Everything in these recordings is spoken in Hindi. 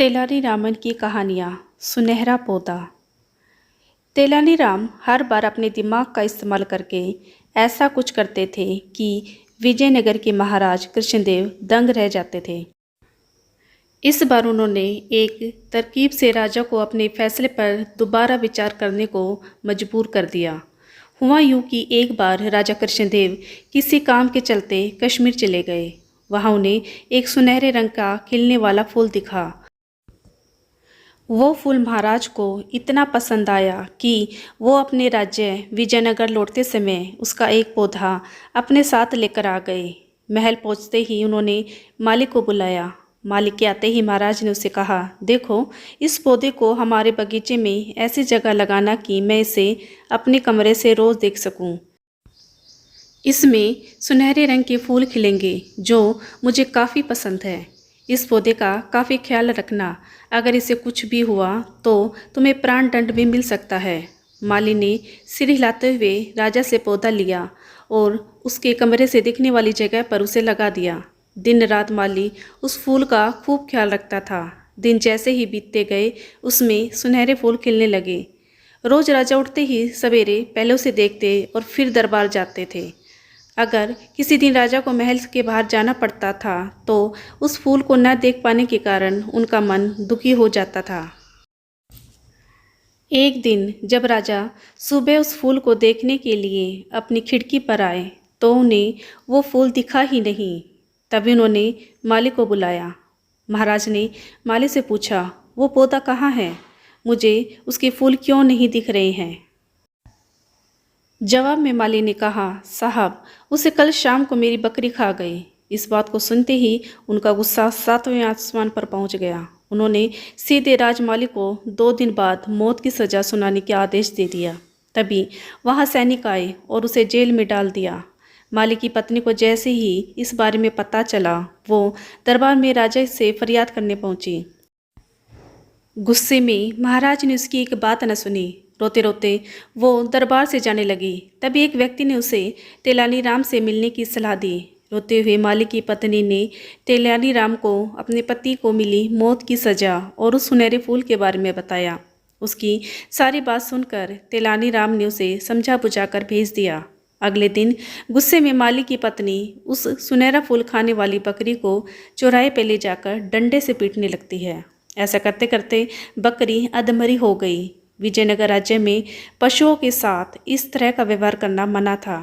तेलानी रामन की कहानियाँ। सुनहरा पौधा। तेलानी राम हर बार अपने दिमाग का इस्तेमाल करके ऐसा कुछ करते थे कि विजयनगर के महाराज कृष्णदेव दंग रह जाते थे। इस बार उन्होंने एक तरकीब से राजा को अपने फैसले पर दोबारा विचार करने को मजबूर कर दिया। हुआ यूँ कि एक बार राजा कृष्णदेव किसी काम के चलते कश्मीर चले गए। वहाँ उन्हें एक सुनहरे रंग का खिलने वाला फूल दिखा। वो फूल महाराज को इतना पसंद आया कि वो अपने राज्य विजयनगर लौटते समय उसका एक पौधा अपने साथ लेकर आ गए। महल पहुंचते ही उन्होंने माली को बुलाया। माली के आते ही महाराज ने उसे कहा, देखो, इस पौधे को हमारे बगीचे में ऐसी जगह लगाना कि मैं इसे अपने कमरे से रोज़ देख सकूं। इसमें सुनहरे रंग के फूल खिलेंगे जो मुझे काफ़ी पसंद है। इस पौधे का काफ़ी ख्याल रखना। अगर इसे कुछ भी हुआ तो तुम्हें प्राण दंड भी मिल सकता है। माली ने सिर हिलाते हुए राजा से पौधा लिया और उसके कमरे से दिखने वाली जगह पर उसे लगा दिया। दिन रात माली उस फूल का खूब ख्याल रखता था। दिन जैसे ही बीतते गए उसमें सुनहरे फूल खिलने लगे। रोज़ राजा उठते ही सवेरे पहले उसे देखते और फिर दरबार जाते थे। अगर किसी दिन राजा को महल के बाहर जाना पड़ता था तो उस फूल को न देख पाने के कारण उनका मन दुखी हो जाता था। एक दिन जब राजा सुबह उस फूल को देखने के लिए अपनी खिड़की पर आए तो उन्हें वो फूल दिखा ही नहीं। तभी उन्होंने माली को बुलाया। महाराज ने माली से पूछा, वो पौधा कहाँ है? मुझे उसके फूल क्यों नहीं दिख रहे हैं? जवाब में माली ने कहा, साहब, उसे कल शाम को मेरी बकरी खा गई। इस बात को सुनते ही उनका गुस्सा 7वें आसमान पर पहुंच गया। उन्होंने सीधे राजमाली को 2 दिन बाद मौत की सज़ा सुनाने का आदेश दे दिया। तभी वहां सैनिक आए और उसे जेल में डाल दिया। माली की पत्नी को जैसे ही इस बारे में पता चला वो दरबार में राजा से फरियाद करने पहुंची। गुस्से में महाराज ने उसकी एक बात न सुनी। रोते रोते वो दरबार से जाने लगी। तभी एक व्यक्ति ने उसे तेलानी राम से मिलने की सलाह दी। रोते हुए माली की पत्नी ने तेलानी राम को अपने पति को मिली मौत की सज़ा और उस सुनहरे फूल के बारे में बताया। उसकी सारी बात सुनकर तेलानी राम ने उसे समझा बुझाकर भेज दिया। अगले दिन गुस्से में माली की पत्नी उस सुनहरा फूल खाने वाली बकरी को चौराहे पे ले जाकर डंडे से पीटने लगती है। ऐसा करते करते बकरी अधमरी हो गई। विजयनगर राज्य में पशुओं के साथ इस तरह का व्यवहार करना मना था।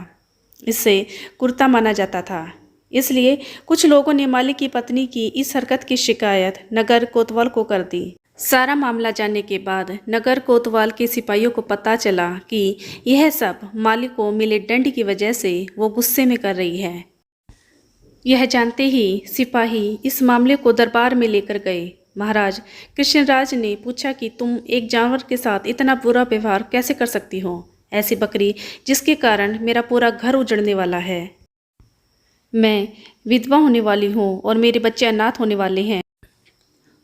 इससे कुर्ता माना जाता था। इसलिए कुछ लोगों ने माली की पत्नी की इस हरकत की शिकायत नगर कोतवाल को कर दी। सारा मामला जानने के बाद नगर कोतवाल के सिपाहियों को पता चला कि यह सब माली को मिले दंड की वजह से वो गुस्से में कर रही है। यह जानते ही सिपाही इस मामले को दरबार में लेकर गए। महाराज कृष्णराज ने पूछा कि तुम एक जानवर के साथ इतना बुरा व्यवहार कैसे कर सकती हो? ऐसी बकरी जिसके कारण मेरा पूरा घर उजड़ने वाला है। मैं विधवा होने वाली हूँ और मेरे बच्चे अनाथ होने वाले हैं।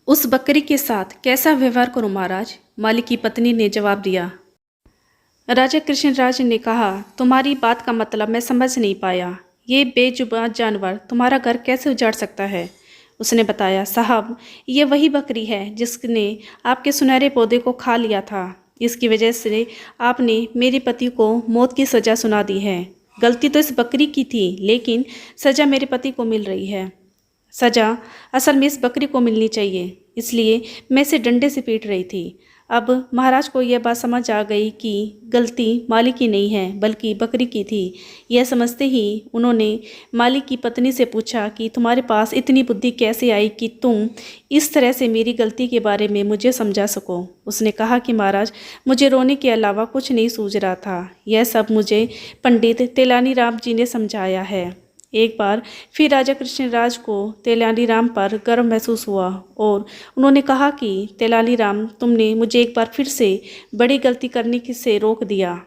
उस बकरी के साथ कैसा व्यवहार करूँ महाराज? माली की पत्नी ने जवाब दिया। राजा कृष्णराज ने कहा, तुम्हारी बात का मतलब मैं समझ नहीं पाया। ये बेजुबान जानवर तुम्हारा घर कैसे उजाड़ सकता है? उसने बताया, साहब, ये वही बकरी है जिसने आपके सुनहरे पौधे को खा लिया था। इसकी वजह से आपने मेरे पति को मौत की सज़ा सुना दी है। गलती तो इस बकरी की थी, लेकिन सज़ा मेरे पति को मिल रही है। सज़ा असल में इस बकरी को मिलनी चाहिए, इसलिए मैं इसे डंडे से पीट रही थी। अब महाराज को यह बात समझ आ गई कि गलती माली की नहीं है बल्कि बकरी की थी। यह समझते ही उन्होंने माली की पत्नी से पूछा कि तुम्हारे पास इतनी बुद्धि कैसे आई कि तुम इस तरह से मेरी गलती के बारे में मुझे समझा सको। उसने कहा कि महाराज, मुझे रोने के अलावा कुछ नहीं सूझ रहा था। यह सब मुझे पंडित तेलानी राम जी ने समझाया है। एक बार फिर राजा कृष्णराज को तेलानी राम पर गर्व महसूस हुआ और उन्होंने कहा कि तेलानी राम, तुमने मुझे एक बार फिर से बड़ी गलती करने से रोक दिया।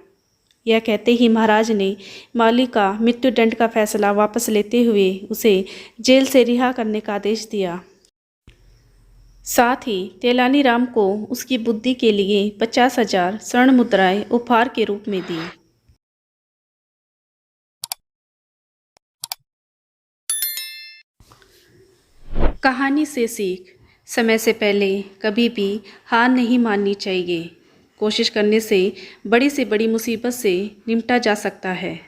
यह कहते ही महाराज ने माली का मृत्युदंड का फैसला वापस लेते हुए उसे जेल से रिहा करने का आदेश दिया। साथ ही तेलानी राम को उसकी बुद्धि के लिए 50,000 स्वर्ण मुद्राएं उपहार के रूप में दी। कहानी से सीख। समय से पहले कभी भी हार नहीं माननी चाहिए। कोशिश करने से बड़ी मुसीबत से निपटा जा सकता है।